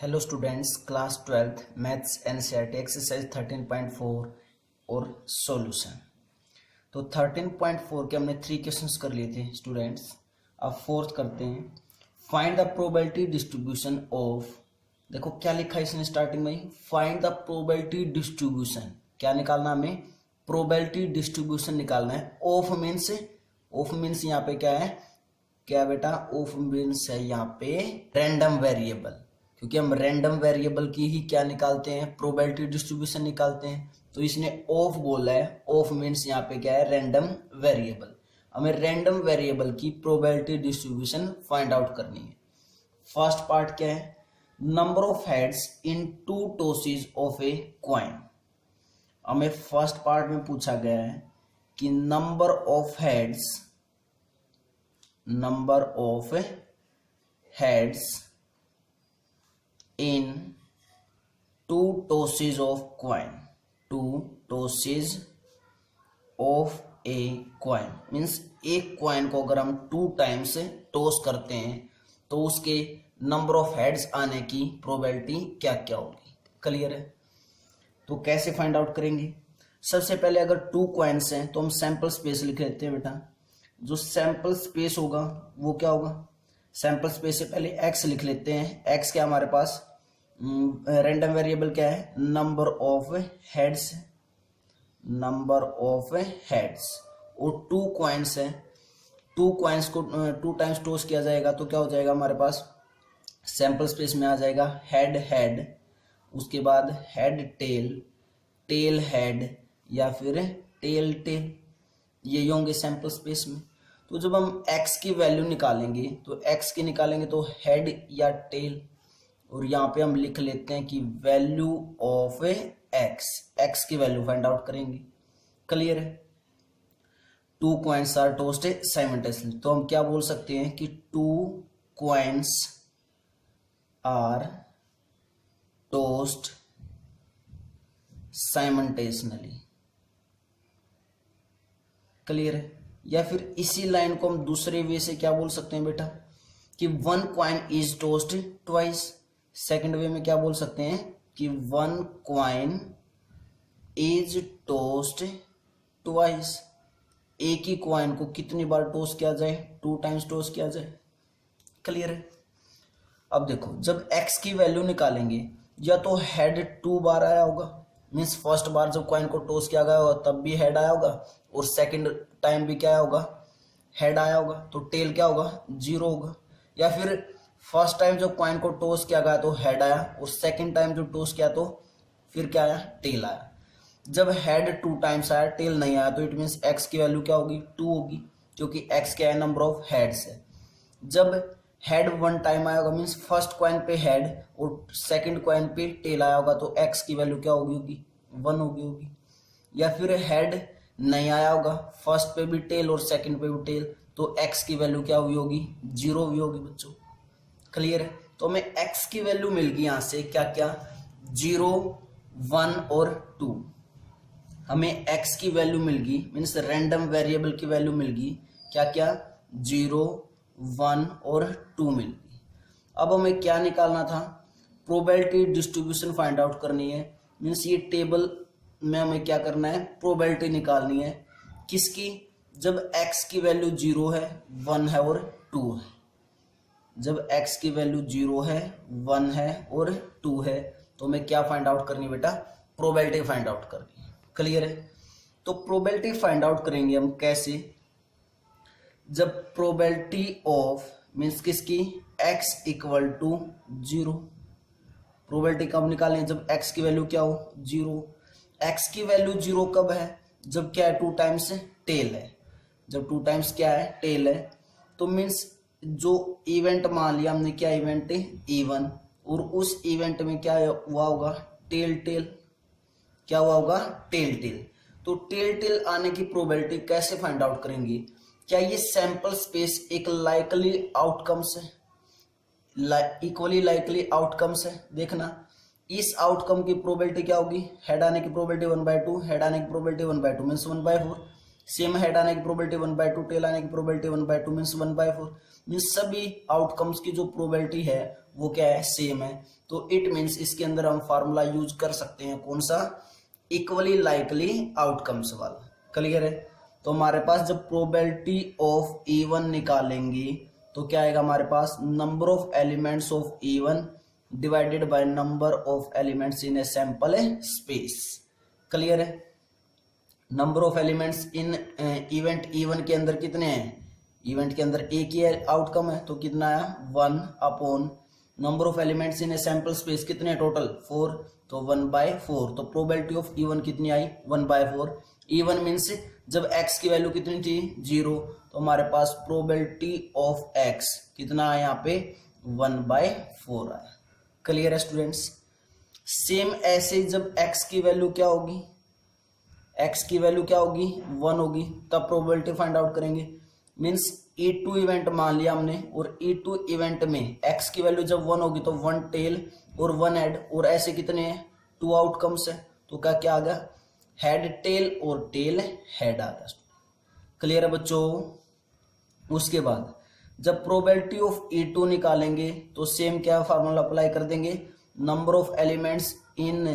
Hello students, class 12th maths NCERT exercise 13.4 और solution. तो 13.4 के हमने 3 क्वेश्चंस कर लिए थे स्टूडेंट्स। अब फोर्थ करते हैं। Find the probability distribution of, देखो क्या लिखा है इसने स्टार्टिंग में ही, फाइंड द प्रोबेबिलिटी डिस्ट्रीब्यूशन। क्या निकालना हमें? प्रोबेबिलिटी डिस्ट्रीब्यूशन निकालना है। ऑफ मीन्स यहाँ पे क्या है, क्या बेटा? ऑफ मीन्स है यहाँ पे रैंडम वेरिएबल, क्योंकि हम रैंडम वेरिएबल की ही क्या निकालते हैं, प्रोबेबिलिटी डिस्ट्रीब्यूशन निकालते हैं। तो इसने ऑफ बोला है, ऑफ मीन्स यहाँ पे क्या है, रैंडम वेरिएबल। हमें रैंडम वेरिएबल की प्रोबेबिलिटी डिस्ट्रीब्यूशन फाइंड आउट करनी है। फर्स्ट पार्ट क्या है? Number of heads in 2 tosses of a coin. हमें फर्स्ट पार्ट में पूछा गया है कि number of heads in 2 tosses of coin, 2 tosses of a coin means एक कॉइन को अगर हम 2 टाइम्स टॉस करते हैं तो उसके नंबर ऑफ हेड्स आने की प्रोबेबिलिटी क्या क्या होगी। क्लियर है? तो कैसे फाइंड आउट करेंगे? सबसे पहले अगर 2 कॉइन्स हैं तो हम सैंपल स्पेस लिख लेते हैं बेटा। जो सैंपल स्पेस होगा वो क्या होगा? सैंपल स्पेस से पहले x लिख लेते हैं। x क्या हमारे पास? रैंडम वेरिएबल क्या है? Number of heads, number of heads. और 2 कॉइन्स है, 2 कॉइन्स को 2 टाइम्स टॉस किया जाएगा तो क्या हो जाएगा हमारे पास? सैंपल स्पेस में आ जाएगा हेड हेड, उसके बाद हेड टेल, टेल हेड, या फिर टेल टेल, ये होंगे सैंपल स्पेस में। तो जब हम x की वैल्यू निकालेंगे तो x की निकालेंगे तो हेड या टेल, और यहाँ पे हम लिख लेते हैं कि वैल्यू ऑफ x की वैल्यू फाइंड आउट करेंगे। क्लियर है? 2 कॉइन्स आर टोस्ड साइमल्टेनियसली, तो हम क्या बोल सकते हैं कि 2 कॉइन्स आर टोस्ड साइमल्टेनियसली। क्लियर है? या फिर इसी लाइन को हम दूसरे वे से क्या बोल सकते हैं बेटा कि 1 coin is tossed twice. Second way में क्या बोल सकते हैं कि 1 कॉइन इज टोस्ड ट्वाइस। एक ही कॉइन को कितनी बार टोस्ट किया जाए? 2 टाइम्स टोस्ट किया जाए। क्लियर है? अब देखो, जब x की वैल्यू निकालेंगे या तो हेड 2 बार आया होगा, मीन्स फर्स्ट बार जब कॉइन को टॉस किया गया होगा तब भी हेड आया होगा, और सेकंड टाइम भी क्या आया होगा? हेड आया होगा। तो टेल क्या होगा? 0 होगा। या फिर फर्स्ट टाइम जब कॉइन को टॉस किया गया तो हेड आया, और सेकंड टाइम जब टॉस किया तो फिर क्या आया? टेल आया। जब हेड 2 टाइम्स आया, टेल नहीं आया, तो इट मीन्स एक्स की वैल्यू क्या होगी? 2 होगी, क्योंकि एक्स क्या है? नंबर ऑफ हेड्स है। जब हेड 1 टाइम आया होगा, मीन्स फर्स्ट कॉइन पे हेड और सेकंड कॉइन पे टेल आया होगा, तो एक्स की वैल्यू क्या होगी? 1 होगी। या फिर हेड नहीं आया होगा, फर्स्ट पे भी टेल और सेकंड पे भी टेल, तो एक्स की वैल्यू क्या हुई होगी? 0 हुई होगी बच्चों। क्लियर है? तो हमें एक्स की वैल्यू मिल गई यहां से क्या क्या? 0, 1 और 2। हमें एक्स की वैल्यू मिल गई, मीन्स रैंडम वेरिएबल की वैल्यू मिल गई क्या क्या? 0, 1 और 2 मिल गई। अब हमें क्या निकालना था? प्रोबेबिलिटी डिस्ट्रीब्यूशन फाइंड आउट करनी है। मीन्स ये टेबल में हमें क्या करना है? प्रोबेबिलिटी निकालनी है। किसकी? जब x की वैल्यू 0 है, 1 है और 2 है। जब x की वैल्यू 0 है, 1 है और 2 है, तो हमें क्या फाइंड आउट करनी है बेटा? प्रोबेबिलिटी फाइंड आउट करनी है। क्लियर है? तो प्रोबेबिलिटी फाइंड आउट करेंगे हम कैसे? जब प्रोबेबिलिटी ऑफ मीन्स किसकी? x equal to 0। प्रोबेबिलिटी कब निकालें? जब x की वैल्यू क्या हो? 0। x की वैल्यू 0 कब है? जब क्या है? 2 टाइम्स टेल है। जब 2 टाइम्स क्या है? टेल है। तो मीन्स जो इवेंट मान लिया हमने, क्या इवेंट? इवन, और उस इवेंट में क्या हुआ होगा? Tail tail. क्या हुआ होगा? Tail tail. तो टेल टेल आने की प्रोबेबिलिटी कैसे फाइंड आउट करेंगे? क्या ये सैंपल स्पेस एक लाइकली आउटकम्स है, इक्वली लाइकली आउटकम्स है? देखना, इस आउटकम की प्रोबेबिलिटी क्या होगी? हेड आने की प्रोबेबिलिटी 1/2, हेड आने की प्रोबेबिलिटी 1/2 मीन्स 1/4। सेम हेड आने की प्रोबेबिलिटी 1/2, टेल आने की प्रोबेबिलिटी 1/2 मीन्स 1/4। मीन्स सभी आउटकम्स की जो प्रोबेबिलिटी है वो क्या है, सेम है। तो इट मीन्स इसके अंदर हम फार्मूला यूज कर सकते हैं कौन सा, इक्वली लाइकली आउटकम्स वाला। क्लियर है। तो हमारे पास जब प्रोबेबिलिटी ऑफ E1 निकालेंगे तो क्या आएगा हमारे पास, number of elements of E1 divided by number of elements in a sample space. Clear है। Number of elements in event E1 के अंदर कितने हैं, इवेंट के अंदर एक ही आउटकम है, तो कितना आया 1 upon number of elements in a sample space कितने टोटल 4, तो 1/4। तो प्रोबेबिलिटी ऑफ E1 कितनी आई 1/4। E1 मीन्स जब x की वैल्यू कितनी थी 0, तो हमारे पास प्रोबेबिलिटी ऑफ x कितना आया यहाँ पे 1/4 आया। क्लियर है स्टूडेंट्स। सेम ऐसे जब x की वैल्यू क्या होगी, x की वैल्यू क्या होगी 1 होगी, तब प्रोबेबिलिटी फाइंड आउट करेंगे। मीन्स E2 इवेंट मान लिया हमने, और E2 इवेंट में x की वैल्यू जब 1 होगी तो 1 टेल और 1 हेड, और ऐसे कितने हैं 2 आउटकम्स है, तो क्या आ गया हेड टेल और टेल हेड आ गया। क्लियर है बच्चों। उसके बाद जब प्रोबेबिलिटी ऑफ E2 निकालेंगे तो सेम क्या फार्मूला अप्लाई कर देंगे, number of elements in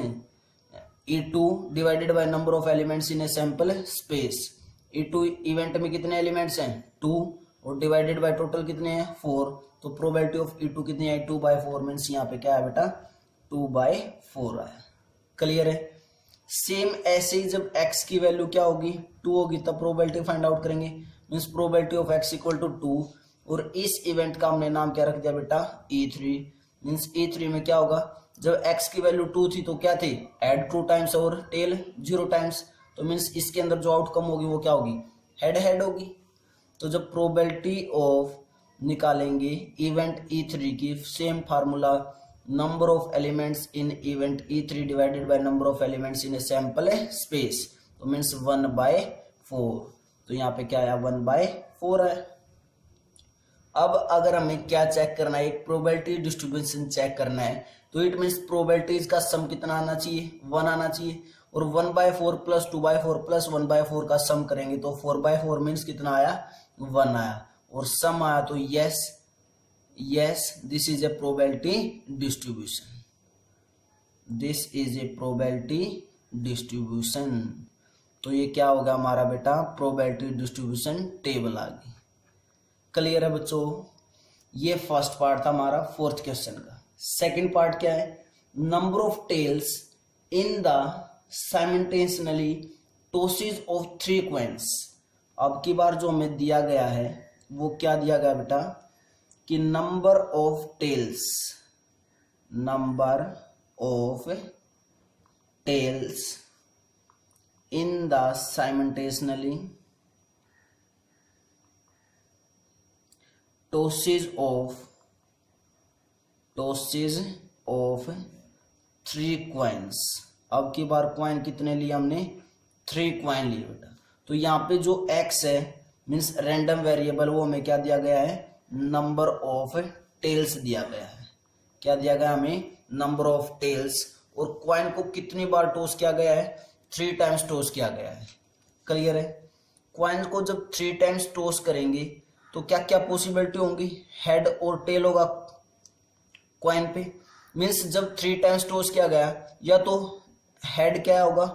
E2 divided by number of elements in a sample space. E2 event में कितने एलिमेंट्स हैं 2, और डिवाइडेड बाय टोटल कितने हैं 4, तो प्रोबेबिलिटी ऑफ E2 कितनी है 2/4। मीन्स यहाँ पे क्या है बेटा 2/4 आया। क्लियर है। सेम ऐसे ही जब x की वैल्यू क्या होगी 2 होगी, तब प्रोबेबिलिटी फाइंड आउट करेंगे। Means probability of x equal to 2, और इस इवेंट का हमने नाम क्या रख दिया बेटा E3। मीन्स E3 में क्या होगा, जब x की वैल्यू 2 थी तो क्या थी हेड 2 टाइम्स और टेल 0 टाइम्स, तो मीन्स इसके अंदर जो आउटकम होगी वो क्या होगी हेड हेड होगी। तो जब प्रोबेबिलिटी ऑफ निकालेंगे इवेंट E3 की, same formula number of elements in event E3 divided by number of elements in a sample space, तो मीन्स 1/4। तो यहाँ पे क्या आया 1/4 है। अब अगर हमें क्या चेक करना है, एक प्रोबेबिलिटी डिस्ट्रीब्यूशन चेक करना है, तो इट मीन्स प्रोबेबिलिटीज का सम कितना आना चाहिए 1 आना चाहिए, और 1/4 प्लस 2/4 प्लस 1/4 का सम करेंगे तो 4/4 मीन्स कितना आया 1 आया, और सम आया तो yes this is a probability distribution, this is a probability distribution। तो ये क्या होगा हमारा बेटा probability distribution टेबल आ गई। क्लियर है बच्चों। ये फर्स्ट पार्ट था हमारा 4th क्वेश्चन का। सेकंड पार्ट क्या है, number of tails in the simultaneously tosses of 3 coins. अब की बार जो हमें दिया गया है वो क्या दिया गया बेटा कि number of tails in the simultaneously tosses of 3 coins. अब की बार कॉइन कितने लिए हमने 3 कॉइन लिए बेटा। तो यहाँ पे जो x है मीन्स रैंडम वेरिएबल, वो हमें क्या दिया गया है नंबर ऑफ टेल्स दिया गया है। क्या दिया गया हमें नंबर ऑफ टेल्स, और कॉइन को कितनी बार टॉस किया गया है 3 टाइम्स टॉस किया गया है। क्लियर है। कॉइन को जब 3 टाइम्स टॉस करेंगे तो क्या क्या पॉसिबिलिटी होंगी, हेड और टेल होगा कॉइन पे। मीन्स जब 3 टाइम्स टॉस किया गया या तो हेड क्या होगा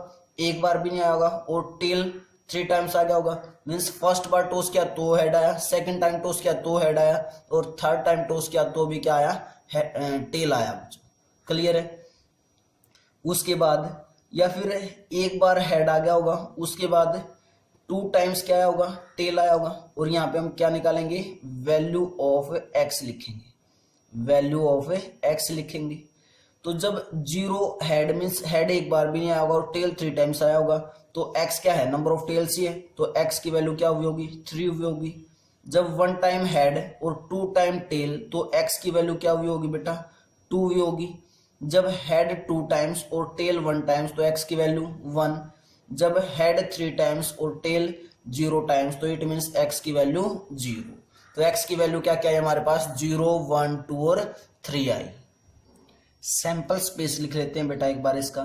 एक बार भी नहीं आया होगा, और टेल 3 टाइम्स आ गया होगा। मीन्स फर्स्ट बार टॉस किया तो हेड आया, सेकंड टाइम टॉस किया तो हेड आया, और थर्ड टाइम टॉस किया तो भी क्या आया टेल आया। क्लियर है। उसके बाद या फिर एक बार हेड आ गया होगा, उसके बाद 2 टाइम्स क्या आया होगा टेल आया होगा, और यहाँ पे हम क्या निकालेंगे वैल्यू ऑफ एक्स लिखेंगे। तो जब 0 हेड मीन्स हेड एक बार भी नहीं आया होगा और टेल 3 टाइम्स आया होगा, तो x क्या है नंबर ऑफ टेल्स ही है, तो x की वैल्यू क्या हुई होगी 3 हुई होगी। जब 1 टाइम हेड और 2 टाइम टेल, तो x की वैल्यू क्या हुई होगी बेटा 2 हुई होगी। जब हेड 2 टाइम्स और टेल 1 टाइम्स, तो x की वैल्यू 1। जब हेड 3 टाइम्स और टेल 0 टाइम्स, तो इट मीन्स x की वैल्यू 0। तो x की वैल्यू क्या क्या है हमारे पास 0, 1, 2 और 3 आई। सैंपल स्पेस लिख लेते हैं बेटा एक बार इसका।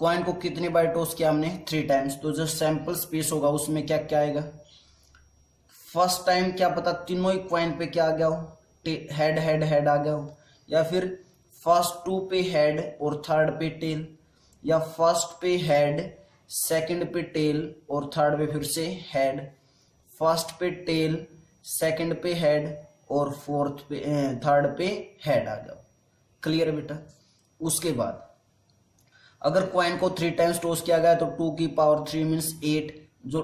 कॉइन को कितनी बार टॉस किया हमने 3 टाइम्स, तो जो सैंपल स्पेस होगा उसमें क्या क्या आएगा। फर्स्ट टाइम क्या पता तीनों ही कॉइन पे क्या आ गया हो हेड हेड हेड आ गया हो, या फिर फर्स्ट टू पे हेड और थर्ड पे टेल, या फर्स्ट पे हेड सेकंड पे टेल और थर्ड पे फिर से हेड, फर्स्ट पे टेल सेकंड पे हेड और फोर्थ पे थर्ड पे हेड आ गया। क्लियर है बेटा। उसके बाद अगर कॉइन को 3 टाइम्स टॉस किया गया तो 2 की पावर 3 मीन्स 8, जो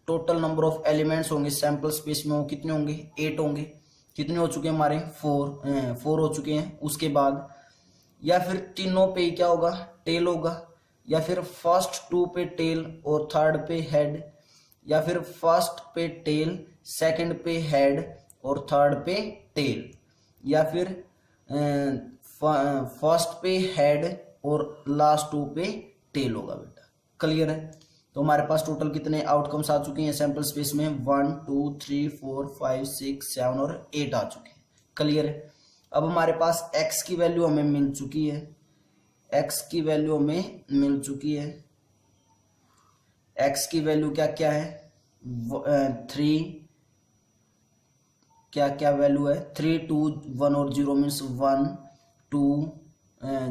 टोटल नंबर ऑफ एलिमेंट्स होंगे सैंपल स्पेस में वो कितने होंगे 8 होंगे। कितने हो चुके हैं हमारे 4 हो चुके हैं। उसके बाद या फिर तीनों पे क्या होगा टेल होगा, या फिर फर्स्ट 2 पे टेल और थर्ड पे हेड, या फिर फर्स्ट पे टेल सेकंड पे हेड और थर्ड पे टेल, या फिर फर्स्ट पे हेड और लास्ट 2 पे टेल होगा बेटा। क्लियर है। तो हमारे पास टोटल कितने आउटकम्स आ चुके हैं सैंपल स्पेस में 1 2 3 4 5 6 7 और 8 आ चुके हैं। क्लियर है। अब हमारे पास x की वैल्यू हमें मिल चुकी है, x की वैल्यू हमें मिल चुकी है। x की वैल्यू क्या क्या है 3, क्या क्या वैल्यू है 3 2 1 और 0 मीन्स 1 2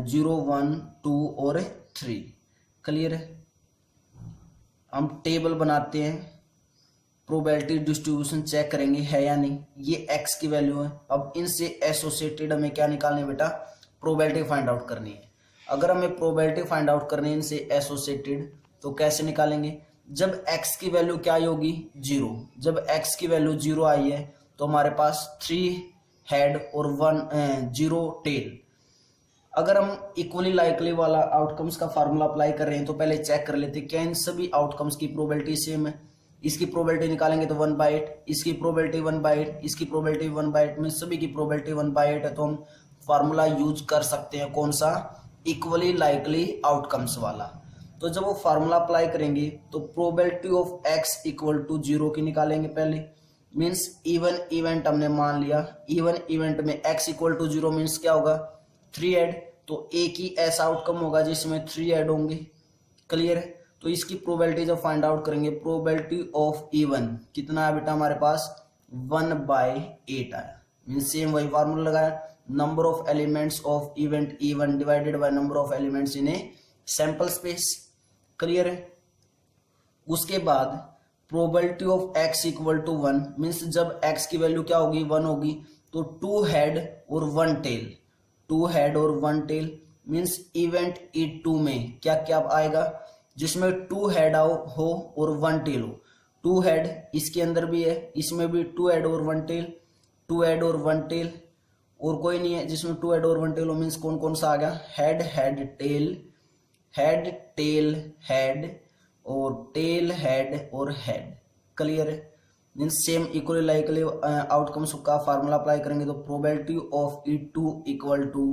0 1 2 और 3। क्लियर है। हम टेबल बनाते हैं, प्रोबेबिलिटी डिस्ट्रीब्यूशन चेक करेंगे है या नहीं। ये x की वैल्यू है। अब इनसे एसोसिएटेड हमें क्या निकालनी है बेटा प्रोबेबिलिटी फाइंड आउट करनी है। अगर हमें प्रोबेबिलिटी फाइंड आउट करनी है इनसे एसोसिएटेड तो कैसे निकालेंगे, जब x की वैल्यू क्या आई होगी 0, जब x की वैल्यू 0 आई है तो हमारे पास 3 हेड और 1 0 टेल। अगर हम इक्वली लाइकली वाला आउटकम्स का फार्मूला अप्लाई कर रहे हैं तो पहले चेक कर लेते हैं क्या इन सभी आउटकम्स की प्रोबेबिलिटी सेम है। इसकी प्रोबेबिलिटी निकालेंगे तो 1/8, इसकी प्रोबेबिलिटी 1/8, इसकी प्रोबेबिलिटी 1/8 में सभी की प्रोबेबिलिटी 1/8 है। तो हम फार्मूला यूज कर सकते हैं कौन सा इक्वली लाइकली आउटकम्स वाला। तो जब वो फार्मूला अप्लाई करेंगे तो probability of x equal to 0 की निकालेंगे पहले, मीन्स इवन इवेंट हमने मान लिया। इवन इवेंट में x इक्वल टू 0 मीन्स क्या होगा 3 ऐड, तो एक ही ऐसा आउटकम होगा जिसमें 3 ऐड होंगे। क्लियर है। तो इसकी प्रोबेबिलिटी जब फाइंड आउट करेंगे प्रोबेबिलिटी ऑफ इवन कितना आया बेटा हमारे पास 1/8 आया। मीन्स सेम वही फार्मूला लगाया, number of elements of event even divided by number of elements in a sample space. Clear है। उसके बाद probability of x equal to 1 means जब x की वैल्यू क्या होगी 1 होगी तो 2 हेड और 1 टेल, 2 हेड और 1 टेल मीन्स इवेंट E2 में क्या क्या आएगा जिसमें 2 हेड हो और 1 टेल हो। 2 हेड इसके अंदर भी है, इसमें भी 2 हेड और 1 टेल, 2 हेड और 1 टेल, और कोई नहीं है जिसमें 2 हेड और 1 टेल हो। मीन्स कौन कौन सा आ गया head head tail, head tail head और टेल हेड और हेड। क्लियर है। Means same equally likely outcomes का फार्मूला अप्लाई करेंगे तो probability of E2 equal to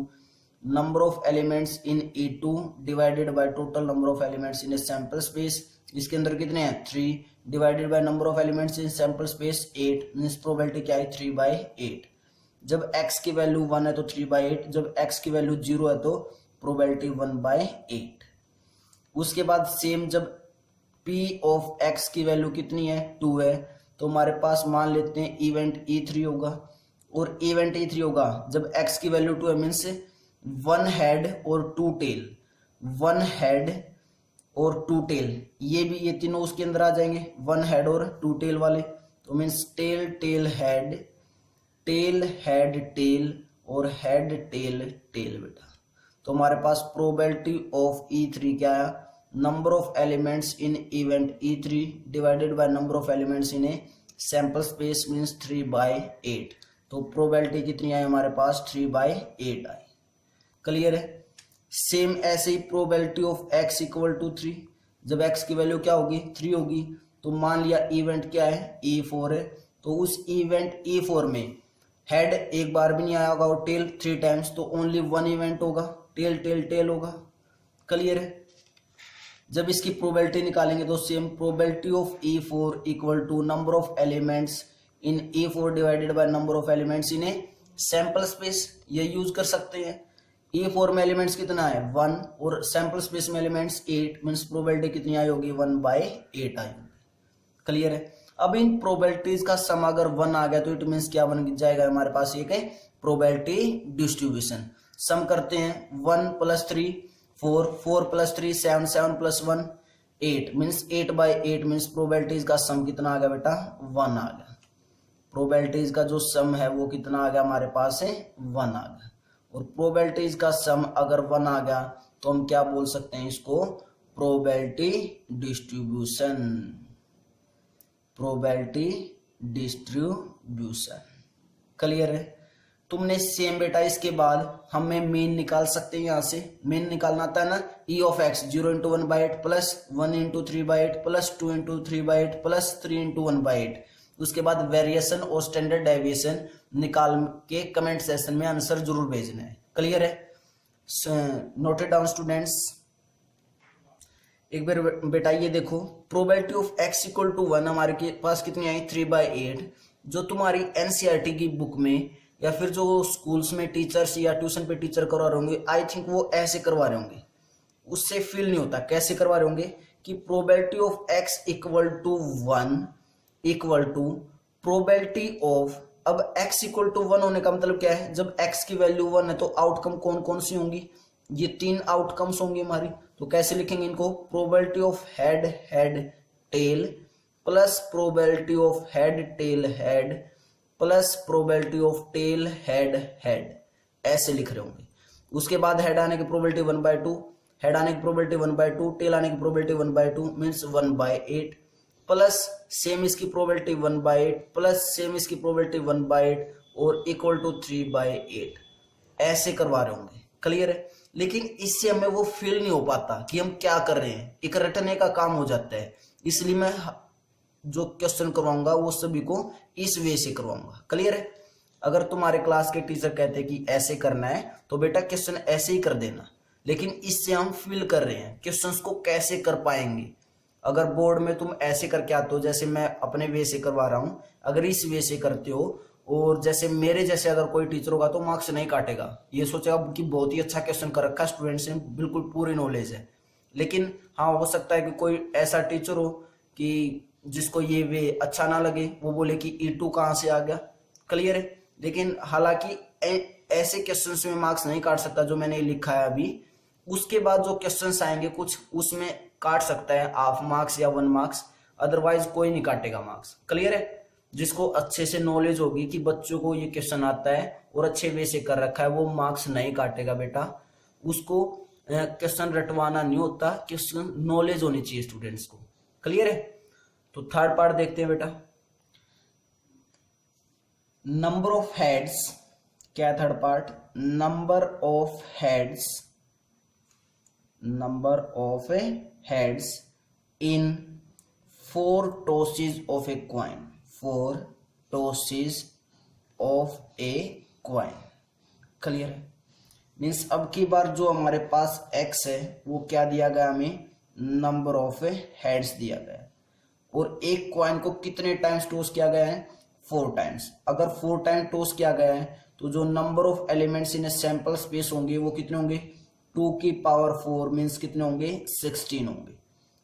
number of elements in E2 divided by total number of elements in a sample space. इसके अंदर कितने हैं 3 divided by number of elements in sample space 8। Means probability क्या है 3/8। जब x की value 1 है तो 3/8, जब x की वैल्यू 0 है तो प्रोबेबिलिटी 1/8। उसके बाद सेम जब p ऑफ x की वैल्यू कितनी है 2 है तो हमारे पास मान लेते हैं इवेंट E3 होगा, और इवेंट E3 होगा जब x की वैल्यू 2 है मीन्स 1 हेड और 2 टेल, 1 हेड और 2 टेल, ये तीनों उसके अंदर आ जाएंगे 1 हेड और 2 टेल वाले। तो means tail tail head, tail head tail और हेड टेल टेल बेटा। तो हमारे पास प्रोबेबिलिटी ऑफ E3 क्या है number of elements in event E3 divided by number of elements in a sample space means 3/8। तो प्रोबेबिलिटी कितनी आई हमारे पास 3/8 आई। क्लियर है। सेम ऐसे ही probability of x equal to 3, जब x की वैल्यू क्या होगी 3 होगी तो मान लिया इवेंट क्या है E4 है, तो उस इवेंट E4 में हेड एक बार भी नहीं आया होगा और टेल 3 टाइम्स, तो ओनली 1 इवेंट होगा, टेल टेल टेल होगा। क्लियर है। जब इसकी प्रोबेबिलिटी निकालेंगे तो same probability of E4 equal to number of elements in E4 divided by number of elements in a sample space, ये यूज कर सकते हैं। E4 में एलिमेंट्स कितना है 1 और सैंपल स्पेस में एलिमेंट्स 8, मीन्स प्रोबेबिलिटी कितनी आई होगी 1/8 आई होगी। क्लियर है। अब इन प्रोबेबिलिटीज का सम अगर 1 आ गया तो इट मीन्स क्या बन जाएगा हमारे पास एक प्रोबेबिलिटी डिस्ट्रीब्यूशन। सम करते हैं 1 + 3 4, 4 + 3 7, 7 + 1 8 मीन्स 8/8 मीन्स प्रोबेबिलिटीज का सम कितना आ गया बेटा 1 आ गया। प्रोबेबिलिटीज का जो सम है वो कितना आ गया हमारे पास है 1 आ गया। और प्रोबेबिलिटीज का सम अगर 1 आ गया तो हम क्या बोल सकते हैं इसको probability distribution. Probability distribution clear है। तुमने सेम बेटा इसके बाद हमें मीन निकाल सकते हैं। यहां से मीन निकालना था ना e of x 0 × 1/8 plus 1 × 3/8 plus 2 × 3/8 plus 3 × 1/8। उसके बाद वेरिएशन और स्टैंडर्ड डेविएशन निकाल के कमेंट सेक्शन में आंसर जरूर भेजना है। क्लियर है। Noted down students. एक बार बेटा ये देखो प्रोबेबिलिटी ऑफ x = 1 हमारे के पास कितनी आई 3/8। जो तुम्हारी एनसीईआरटी की बुक में या फिर जो स्कूल्स में टीचर्स या ट्यूशन पे टीचर करवा रहे होंगे आई थिंक वो ऐसे करवा रहे होंगे, उससे फील नहीं होता। कैसे करवा रहे होंगे कि probability of x = 1 equal to probability of, अब x = 1 होने का मतलब क्या है, जब x की वैल्यू 1 है तो आउटकम कौन कौन सी होंगी, ये 3 आउटकम्स होंगी हमारी। तो कैसे लिखेंगे इनको probability of head head tail plus probability of head tail head plus probability of tail head head, ऐसे लिख रहे होंगे। उसके बाद हेड आने की प्रोबेबिलिटी 1/2, हेड आने की प्रोबेबिलिटी 1/2, टेल आने की प्रोबेबिलिटी 1/2 मीन्स 1/8 प्लस सेम इसकी प्रोबेबिलिटी 1/8 प्लस सेम इसकी प्रोबेबिलिटी 1/8 और इक्वल टू 3/8, ऐसे करवा रहे होंगे। क्लियर है। लेकिन इससे हमें वो फील नहीं हो पाता कि हम क्या कर रहे हैं, एक रटने का काम हो जाता है। इसलिए मैं जो क्वेश्चन करवाऊंगा वो सभी को इस वे से करवाऊंगा। क्लियर है। अगर तुम्हारे क्लास के टीचर कहते हैं कि ऐसे करना है तो बेटा क्वेश्चन ऐसे ही कर देना। लेकिन इससे हम फील कर रहे हैं क्वेश्चंस को कैसे कर पाएंगे। अगर बोर्ड में तुम ऐसे करके आते हो जैसे मैं अपने वे से करवा रहा हूं, अगर इस वे से करते हो और जैसे मेरे जैसे अगर कोई टीचर होगा तो मार्क्स नहीं काटेगा, ये सोचेगा कि बहुत ही अच्छा क्वेश्चन कर रखा स्टूडेंट्स ने, बिल्कुल पूरी नॉलेज है। लेकिन हाँ हो सकता है कि कोई ऐसा टीचर हो कि जिसको ये वे अच्छा ना लगे, वो बोले कि E2 कहाँ से आ गया। क्लियर है। लेकिन हालांकि ऐसे क्वेश्चन में मार्क्स नहीं काट सकता जो मैंने लिखा है अभी। उसके बाद जो क्वेश्चंस आएंगे कुछ उसमें काट सकता है हाफ मार्क्स या 1 मार्क्स, अदरवाइज कोई नहीं काटेगा मार्क्स। क्लियर है। जिसको अच्छे से नॉलेज होगी कि बच्चों को ये क्वेश्चन आता है और अच्छे वे से कर रखा है वो मार्क्स नहीं काटेगा बेटा। उसको क्वेश्चन रटवाना नहीं होता, क्वेश्चन नॉलेज होनी चाहिए स्टूडेंट्स को। क्लियर है। तो थर्ड पार्ट देखते हैं बेटा। नंबर ऑफ हेड्स, क्या है third part, number of heads, number of heads in 4 tosses of a coin, 4 tosses of a coin. Clear है। मीन्स अब की बार जो हमारे पास x है वो क्या दिया गया, हमें नंबर ऑफ हेड्स दिया गया है और एक कॉइन को कितने टाइम्स टॉस किया गया है 4 टाइम्स। अगर 4 टाइम टॉस किया गया है तो जो number of elements in sample space होंगे वो कितने होंगे 2⁴ मीन्स कितने होंगे 16 होंगे।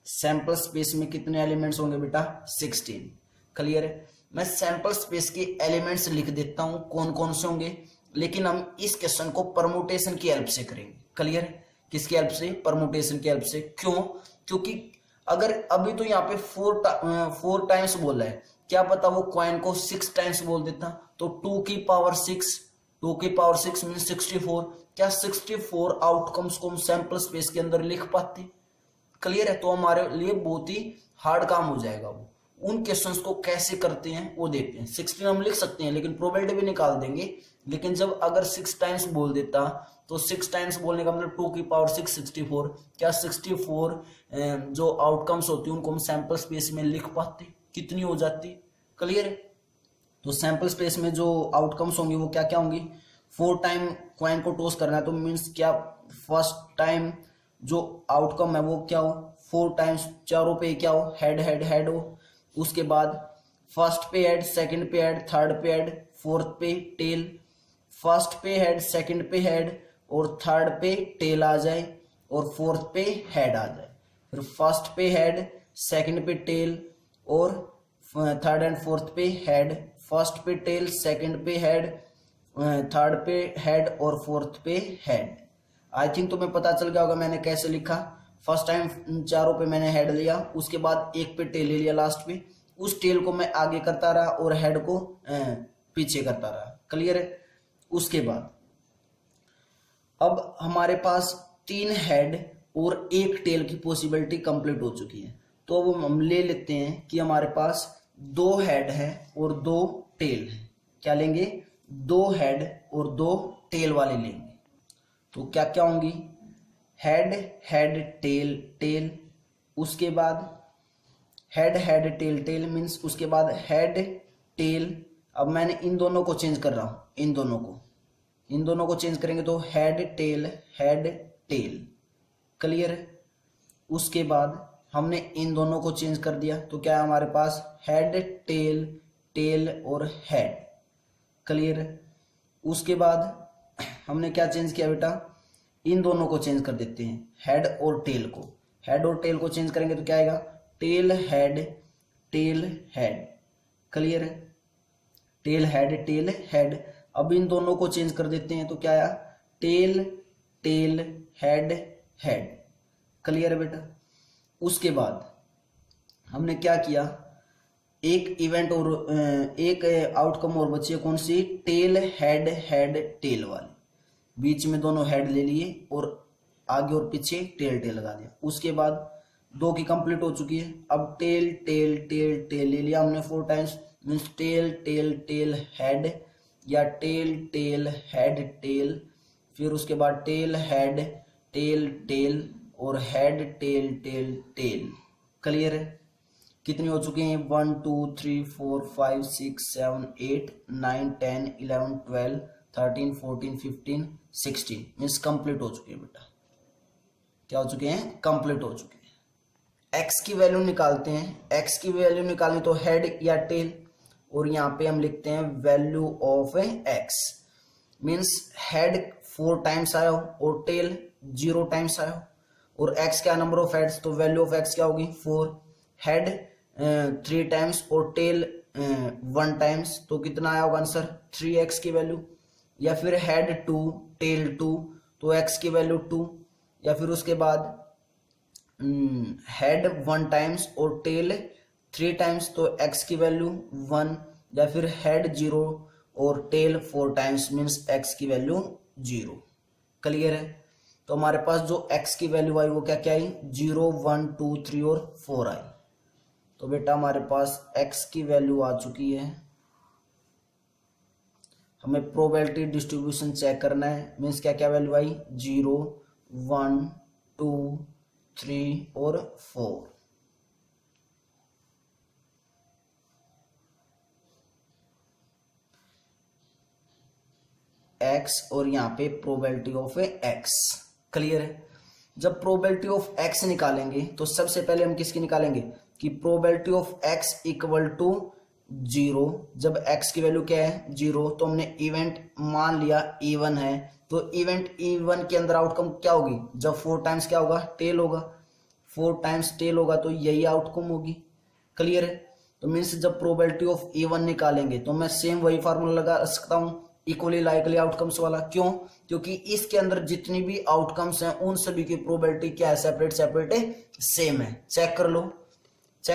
सैंपल स्पेस में कितने एलिमेंट्स होंगे बेटा 16। क्लियर है। मैं सैंपल स्पेस के एलिमेंट्स लिख देता हूं कौन कौन से होंगे, लेकिन हम इस क्वेश्चन को परमुटेशन की हेल्प से करेंगे। क्लियर है। किसकी हेल्प से, परमुटेशन की हेल्प से। क्यों, क्योंकि अगर अभी तो यहाँ पे 4 टाइम्स बोला है, क्या पता वो कॉइन को 6 टाइम्स बोल देता, तो 2⁶ मीन्स 64, क्या 64 आउटकम्स को हम सैंपल स्पेस के अंदर लिख पाते। क्लियर है। तो हमारे लिए बहुत ही हार्ड काम हो जाएगा वो। उन क्वेश्चंस को कैसे करते हैं वो देखते हैं। 16 हम लिख सकते हैं लेकिन प्रोबेबिलिटी भी निकाल देंगे, लेकिन जब अगर 6 टाइम्स बोल देता तो 6 टाइम्स बोलने का मतलब 2⁶ 64, क्या 64 जो आउटकम्स होती है उनको हम सैंपल स्पेस में लिख पाते, कितनी हो जाती। क्लियर है। तो सैंपल स्पेस में जो आउटकम्स होंगे वो क्या क्या होंगी, 4 टाइम कॉइन को टॉस करना है तो मीन्स क्या फर्स्ट टाइम जो आउटकम है वो क्या हो 4 टाइम्स, चारों पे क्या हो हेड हेड हेड हो। उसके बाद फर्स्ट पे हेड, सेकंड पे हेड, थर्ड पे हेड, फोर्थ पे टेल, फर्स्ट पे हेड, सेकंड पे हेड और थर्ड पे टेल आ जाए और फोर्थ पे हेड आ जाए। फिर फर्स्ट पे हेड, सेकंड पे टेल और थर्ड एंड फोर्थ पे हेड, फर्स्ट पे टेल, सेकंड पे हेड थर्ड पे हेड और फोर्थ पे हेड। आई थिंक तुम्हें पता चल गया होगा मैंने कैसे लिखा। फर्स्ट टाइम चारों पे मैंने हेड लिया, उसके बाद एक पे टेल ले लिया लास्ट पे, उस टेल को मैं आगे करता रहा और हेड को पीछे करता रहा। क्लियर है। उसके बाद अब हमारे पास 3 हेड और 1 टेल की पॉसिबिलिटी कंप्लीट हो चुकी है। तो अब हम ले लेते हैं कि हमारे पास 2 हेड है और 2 टेल है। क्या लेंगे? 2 हेड और 2 टेल वाले लेंगे। तो क्या क्या होंगी? हेड हेड टेल टेल, उसके बाद head head tail tail means उसके बाद हेड टेल। अब मैंने इन दोनों को चेंज कर रहा हूं, इन दोनों को चेंज करेंगे तो हेड टेल। क्लियर है। उसके बाद हमने इन दोनों को चेंज कर दिया तो क्या है हमारे पास? हेड टेल टेल और हेड। क्लियर है। उसके बाद हमने क्या चेंज किया बेटा? इन दोनों को चेंज कर देते हैं, हेड और टेल को। हेड और टेल को चेंज करेंगे तो क्या आएगा? Tail head. क्लियर है। Tail head. अब इन दोनों को चेंज कर देते हैं तो क्या आया? Tail head. क्लियर है बेटा। उसके बाद हमने क्या किया? एक इवेंट और एक आउटकम और बची है, कौन सी? टेल हेड टेल वाली। बीच में दोनों हेड ले लिए और आगे और पीछे टेल लगा दिया। उसके बाद 2 की कंप्लीट हो चुकी है। अब टेल ले लिया हमने 4 टाइम्स, मीन्स टेल हेड या टेल हेड टेल। फिर उसके बाद टेल हेड टेल और हेड टेल। क्लियर है। कितनी हो चुकी हैं? 1 2 3 4 5 6 7 8 9 10 11 12 13 14 15 16 मीन्स कंप्लीट हो चुके हैं बेटा। क्या हो चुके हैं? कंप्लीट हो चुके हैं। एक्स की वैल्यू निकालते हैं। एक्स की वैल्यू निकालनी तो हेड या टेल, और यहाँ पे हम लिखते हैं value of x. Means head 4 times आया हो और टेल 0 टाइम्स आया हो, और एक्स क्या नंबर ऑफ हेड्स, तो वैल्यू ऑफ एक्स क्या होगी? 4। हेड 3 टाइम्स और टेल 1 टाइम्स, तो कितना आया होगा आंसर? 3x की वैल्यू। या फिर हेड 2 टेल 2, तो x की वैल्यू 2। या फिर उसके बाद हेड 1 टाइम्स और टेल 3 टाइम्स, तो x की वैल्यू 1। या फिर हेड 0 और टेल 4 टाइम्स मीन्स x की वैल्यू 0। क्लियर है। तो हमारे पास जो x की वैल्यू आई वो क्या क्या आई? 0 1 2 3 और 4 आई। तो बेटा हमारे पास x की वैल्यू आ चुकी है। हमें प्रोबेबिलिटी डिस्ट्रीब्यूशन चेक करना है, मीन्स क्या क्या वैल्यू आई? 0 1 2 3 और 4। x और यहाँ पे प्रोबेबिलिटी ऑफ x। क्लियर है। जब प्रोबेबिलिटी ऑफ x निकालेंगे तो सबसे पहले हम किसकी निकालेंगे? कि probability of x equal to 0। जब x की वैल्यू क्या है? 0, तो हमने इवेंट मान लिया E1 है, तो इवेंट E1 के अंदर आउटकम क्या होगी? जब 4 टाइम्स क्या होगा? टेल होगा। 4 टाइम्स टेल होगा तो यही आउटकम होगी। क्लियर है। तो मीन्स जब प्रोबेबिलिटी ऑफ E1 निकालेंगे तो मैं सेम वही फार्मूला लगा सकता हूं, इक्वली लाइकली आउटकम्स वाला। क्यों? क्योंकि इसके अंदर जितनी भी आउटकम्स हैं उन सभी की प्रोबेबिलिटी क्या है? सेपरेट है, सेम है। चेक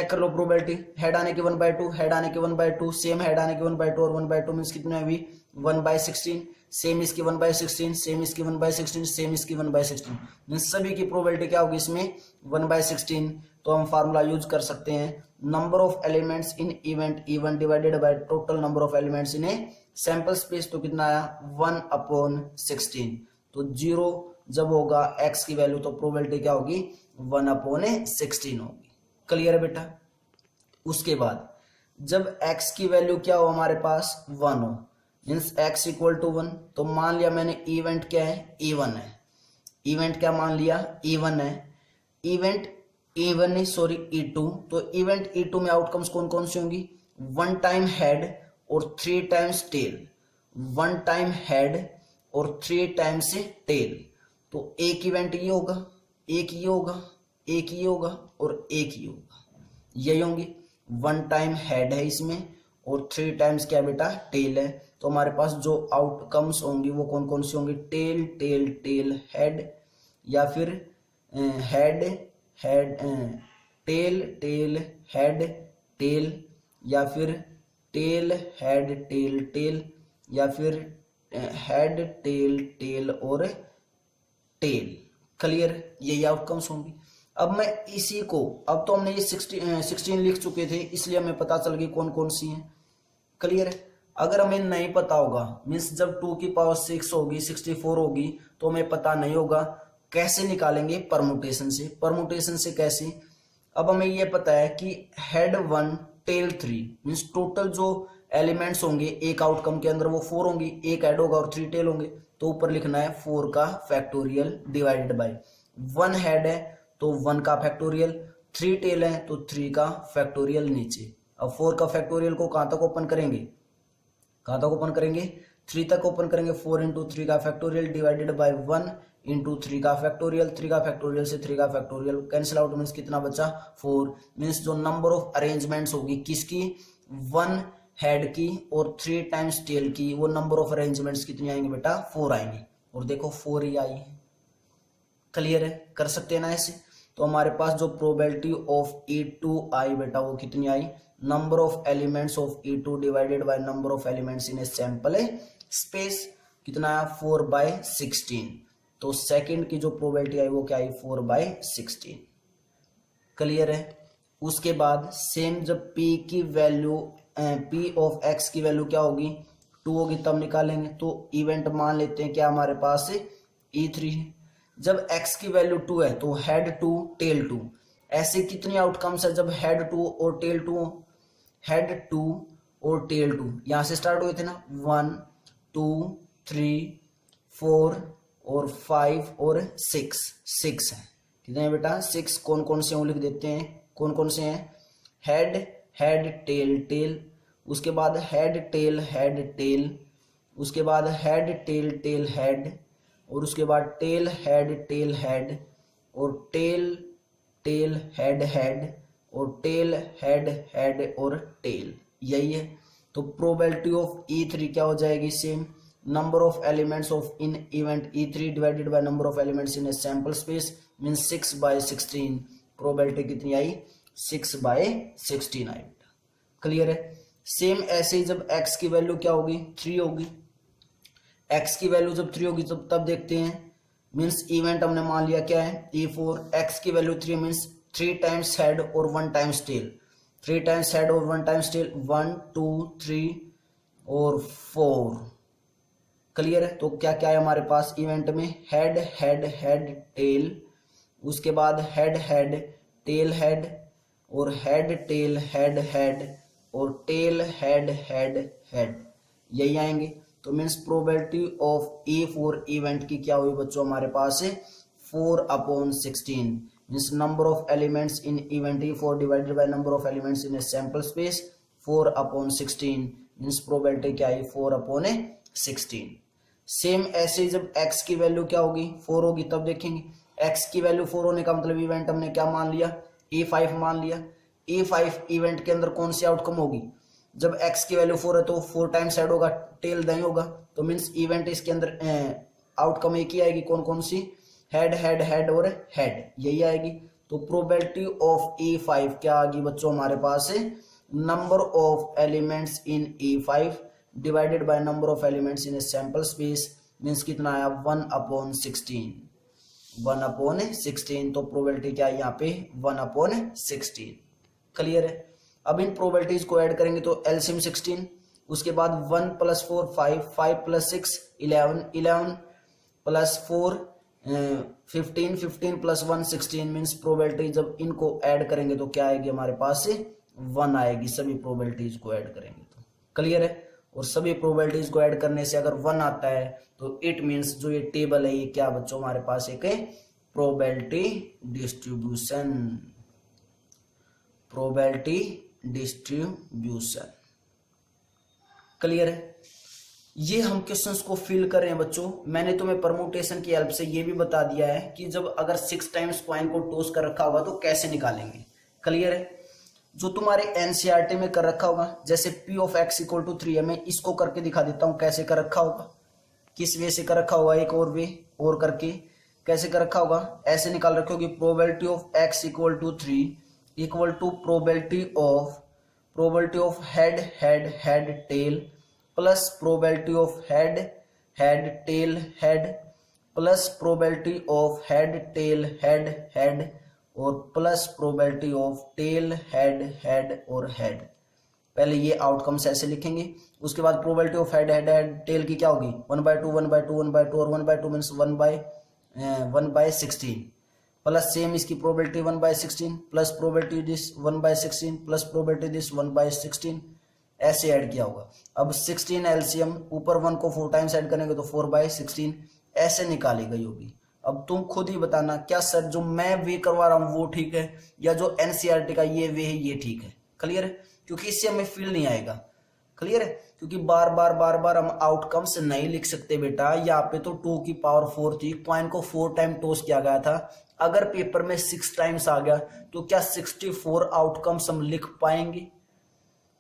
कर लो प्रोबेबिलिटी। हेड आने की 1/2, हेड आने की 1/2, सेम हेड आने की 1/2 और 1/2 मीन्स कितने हुई? 1/16। सेम इसकी 1/16, सेम इसकी 1/16, सेम इसकी 1/16 मीन्स सभी की प्रोबेबिलिटी क्या होगी इसमें? 1/16। तो हम फार्मूला यूज कर सकते हैं, number of elements in event E1 divided by total number of elements in a sample space. तो कितना आया? 1/16। तो 0 जब होगा x की वैल्यू तो प्रोबेबिलिटी क्या होगी? 1/16 होगी। क्लियर है बेटा। उसके बाद जब x की वैल्यू क्या हो हमारे पास? 1 हो, मीन्स x इक्वल टू 1, तो मान लिया मैंने इवेंट क्या है? E1 है। इवेंट क्या मान लिया? E1 है। इवेंट E1 नहीं सॉरी E2, तो इवेंट E2 में आउटकम्स कौन कौन सी होंगी? 1 टाइम हेड और 3 टाइम्स टेल। 1 टाइम हेड और 3 टाइम्स टेल, तो एक इवेंट ये होगा, एक ये होगा, एक ये होगा और एक ही होगा, यही होंगे। 1 टाइम हेड है इसमें और 3 टाइम्स क्या बेटा? टेल है। तो हमारे पास जो आउटकम्स होंगी वो कौन कौन सी होंगी, टेल टेल टेल हेड, या फिर head head tail tail head tell, या फिर टेल हेड टेल टेल, या फिर हेड टेल टेल और टेल। क्लियर, यही आउटकम्स होंगी। अब मैं इसी को, अब तो हमने ये 16 लिख चुके थे, इसलिए हमें पता चल गई कौन कौन सी हैं। क्लियर है। अगर हमें नहीं पता होगा, मीन्स जब 2 की पावर 6 होगी, 64 होगी, तो हमें पता नहीं होगा, कैसे निकालेंगे, परमुटेशन से। परमुटेशन से कैसे, अब हमें यह पता है कि हेड 1 टेल 3 मीन्स टोटल जो एलिमेंट्स होंगे एक आउटकम के अंदर वो 4 होंगी, एक हेड होगा और 3 टेल होंगे। तो ऊपर लिखना है 4 का फैक्टोरियल डिवाइडेड बाय 1 हेड है तो 1 का फैक्टोरियल, 3 टेल है तो 3 का फैक्टोरियल नीचे। अब 4 का फैक्टोरियल को कहां तक ओपन करेंगे, कहां तक ओपन करेंगे, 3 तक ओपन करेंगे। 4 इंटू 3 का फैक्टोरियल डिवाइडेड बाय 1 इंटू 3 का फैक्टोरियल, 3 का फैक्टोरियल से 3 का फैक्टोरियल कैंसिल आउट, मीन्स कितना बचा 4। मीन्स जो नंबर ऑफ अरेंजमेंट्स होगी किसकी, 1 हेड की और 3 टाइम्स टेल की, वो नंबर ऑफ अरेंजमेंट्स कितनी आएंगे बेटा, 4 आएंगी। और देखो 4 ही आई है। क्लियर है, कर सकते हैं ना ऐसे। तो हमारे पास जो प्रोबेबिलिटी ऑफ E2 आई बेटा वो कितनी आई, number of elements of E2 divided by number of elements in a sample space, कितना आया 4/16। तो सेकंड की जो प्रोबेबिलिटी आई वो क्या आई, 4/16। क्लियर है। उसके बाद सेम जब P की वैल्यू, P ऑफ X की वैल्यू क्या होगी, 2 होगी, तब निकालेंगे। तो इवेंट मान लेते हैं क्या हमारे पास E3 है। जब x की वैल्यू 2 है तो हेड 2 टेल 2। ऐसे कितनी आउटकम्स है जब हेड 2 और टेल 2 हो, हेड 2 और टेल 2 यहां से स्टार्ट हुए थे ना, 1 2 3 4 और 5 और 6 है। कितने हैं बेटा, 6। कौन कौन से लिख देते हैं, कौन कौन से हैं, हेड हेड टेल टेल, उसके बाद हेड टेल टेल, उसके बाद हेड टेल टेल हेड, और उसके बाद टेल हेड और टेल टेल हेड और टेल हेड और टेल, यही है। तो प्रोबेबिलिटी ऑफ E3 क्या हो जाएगी, same number of elements of in event E3 divided by number of elements in a sample space means 6/16। Probability कितनी आई, 6/16 आई। क्लियर है। सेम ऐसे ही जब x की वैल्यू क्या होगी, 3 होगी, x की वैल्यू जब 3 होगी तब देखते हैं, मीन्स इवेंट हमने मान लिया क्या है E4, x की वैल्यू 3 मीन्स 3 टाइम्स हेड और 1 टाइम्स टेल, 3 टाइम्स हेड और 1 टाइम्स टेल, 1 2 3 और 4। क्लियर है। तो क्या क्या है हमारे पास इवेंट में, हेड टेल, उसके बाद हेड टेल हेड और हेड टेल हेड और टेल हेड, यही आएंगे। तो means probability of E4 event की क्या हुई बच्चों हमारे पास है 4/16। Means number of elements in event E4 divided by number of elements in a sample space 4/16। Means probability क्या है 4/16। सेम ऐसे जब x की वैल्यू क्या होगी, 4 होगी, तब देखेंगे x की वैल्यू 4 होने का मतलब इवेंट हमने क्या मान लिया, E5 मान लिया। E5 इवेंट के अंदर कौन सी आउटकम होगी, जब x की वैल्यू 4 है तो 4 टाइम्स हेड होगा, टेल नहीं होगा, तो मीन्स इवेंट इसके अंदर आउटकम एक ही आएगी, कौन कौन सी, हेड और हेड, यही आएगी। तो प्रोबेबिलिटी ऑफ E5 क्या आ गई बच्चों हमारे पास है number of elements in E5 divided by number of elements in a sample space means कितना आया 1/16, 1/16। तो प्रोबेबिलिटी क्या है यहाँ पे 1/16। क्लियर है। अब इन प्रोबेबिलिटीज को ऐड करेंगे तो एलसीएम 16, उसके बाद 1 + 4 5, 5 + 6 11, 11 + 4 15, 15 + 1 16। मीन्स प्रोबेबिलिटी जब इनको ऐड करेंगे तो क्या आएगी हमारे पास 1 आएगी, सभी प्रोबेबिलिटीज को ऐड करेंगे तो। क्लियर है। और सभी प्रोबेबिलिटीज को ऐड करने से अगर 1 आता है तो इट मीन्स जो ये टेबल है ये क्या बच्चों हमारे पास एक probability distribution, probability distribution. Clear है। ये हम क्वेश्चंस को फिल कर रहे हैं बच्चों। मैंने तुम्हें परमुटेशन की हेल्प से ये भी बता दिया है कि जब अगर 6 टाइम्स कॉइन को टॉस कर रखा होगा तो कैसे निकालेंगे। क्लियर है। जो तुम्हारे एनसीईआरटी में कर रखा होगा, जैसे p of x equal to 3 है, मैं इसको करके दिखा देता हूं कैसे कर रखा होगा, किस वे से कर रखा होगा, एक और वे और करके कैसे कर रखा होगा। ऐसे निकाल रखे होगी probability of x equal to 3 equal to probability of head head head tail plus probability of head head tail head plus probability of head tail head head और plus probability of tail head head और head. पहले ये outcomes ऐसे लिखेंगे, उसके बाद probability of head head head tail की क्या होगी 1/2 1/2 1/2 और 1/2 मीन्स 1/16 प्लस सेम इसकी probability 1/16 plus probability this 1/16 plus probability this 1/16 ऐसे ऐड किया होगा। अब 16 एलसीएम, ऊपर 1 को 4 टाइम्स ऐड करेंगे तो 4/16 ऐसे निकाली गई होगी। अब तुम खुद ही बताना क्या सर जो मैं वे करवा रहा हूं वो ठीक है या जो एनसीईआरटी का ये वे है ये ठीक है। क्लियर है, क्योंकि इससे हमें फील नहीं आएगा। क्लियर है, क्योंकि बार बार हम आउटकम्स नहीं लिख सकते बेटा। यहाँ पे तो 2 की पावर 4 थी, कॉइन को 4 टाइम टॉस किया गया था। अगर पेपर में 6 टाइम्स आ गया तो क्या 64 आउटकम्स हम लिख पाएंगे?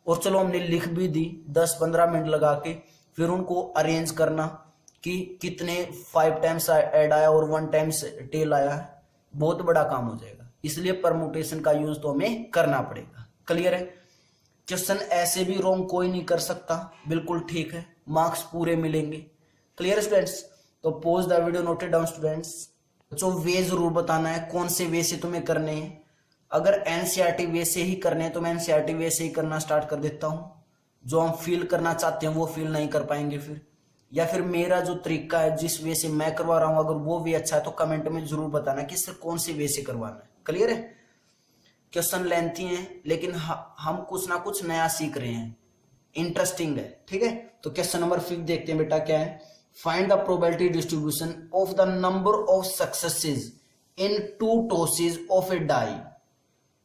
और चलो हमने लिख भी दी 10-15 मिनट लगा के, फिर उनको अरेंज करना कि कितने 5 टाइम्स ऐड आया और 1 टाइम्स टेल आया, बहुत बड़ा काम हो जाएगा। इसलिए परमुटेशन का यूज तो हमें करना पड़ेगा। क्लियर है, क्वेश्चन ऐसे भी रॉन्ग कोई नहीं कर सकता, बिल्कुल ठीक है, मार्क्स पूरे मिलेंगे। क्लियर स्टूडेंट्स, तो pause the video, note it down students. तो वे जरूर बताना है कौन से वे से तुम्हें करने हैं। अगर एनसीईआरटी वे से ही करने हैं तो मैं एनसीईआरटी वे से ही करना स्टार्ट कर देता हूं। जो हम फील करना चाहते हैं वो फील नहीं कर पाएंगे फिर, या फिर मेरा जो तरीका है जिस वे से मैं करवा रहा हूं अगर वो वे अच्छा है तो कमेंट में जरूर बताना कि सर कौन से वे से करवाना है। क्लियर है, क्वेश्चन लेंथी हैं लेकिन हम कुछ ना कुछ नया सीख रहे हैं, इंटरेस्टिंग है। ठीक है, तो क्वेश्चन नंबर 5 देखते हैं बेटा क्या है। Find the probability distribution of the number of successes in 2 tosses of a die,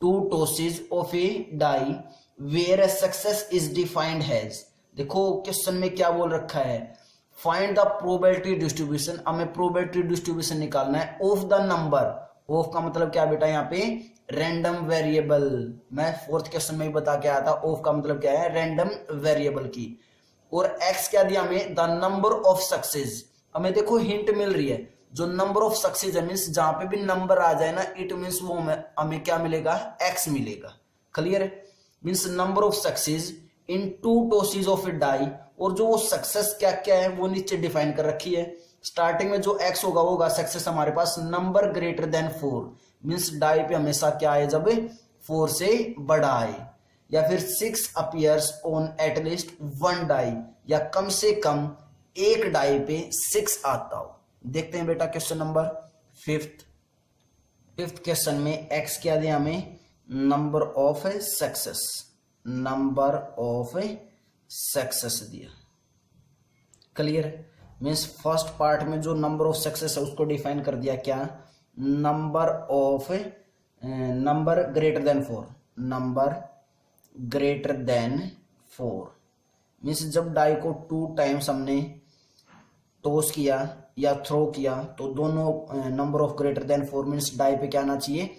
2 tosses of a die where a success is defined as. देखो क्वेश्चन में क्या बोल रखा है, फाइंड द प्रोबेबिलिटी डिस्ट्रीब्यूशन, हमें प्रोबेबिलिटी डिस्ट्रीब्यूशन निकालना है of the number. Of का मतलब क्या बेटा, यहाँ पे रैंडम वेरिएबल, मैं 4th क्वेश्चन में ही बता के आया था। ऑफ का मतलब क्या है, रैंडम वेरिएबल की। और एक्स क्या दिया हमें, द नंबर ऑफ सक्सेस। हमें देखो हिंट मिल रही है, जो नंबर ऑफ सक्सेस है मीन्स जहां पे भी नंबर आ जाए ना, इट मीन्स वो हमें क्या मिलेगा, एक्स मिलेगा। क्लियर है, means number of success in 2 tosses of a die. और जो वो सक्सेस क्या क्या है वो नीचे डिफाइन कर रखी है। स्टार्टिंग में जो एक्स होगा वो होगा सक्सेस हमारे पास number greater than 4, means die पे हमेशा क्या आए, जब 4 से बड़ा आए, या फिर 6 अपीयर्स ऑन एटलीस्ट 1 डाई, या कम से कम एक डाई पे 6 आता हो। देखते हैं बेटा क्वेश्चन नंबर 5th क्वेश्चन में एक्स क्या दिया हमें, number of success, number of success दिया। क्लियर है, मीन्स फर्स्ट पार्ट में जो नंबर ऑफ सक्सेस है उसको डिफाइन कर दिया क्या, number of number greater than 4, number greater than 4 means जब डाई को 2 टाइम्स हमने टॉस किया या थ्रो किया तो दोनों number of greater than 4 means die पे क्या आना चाहिए,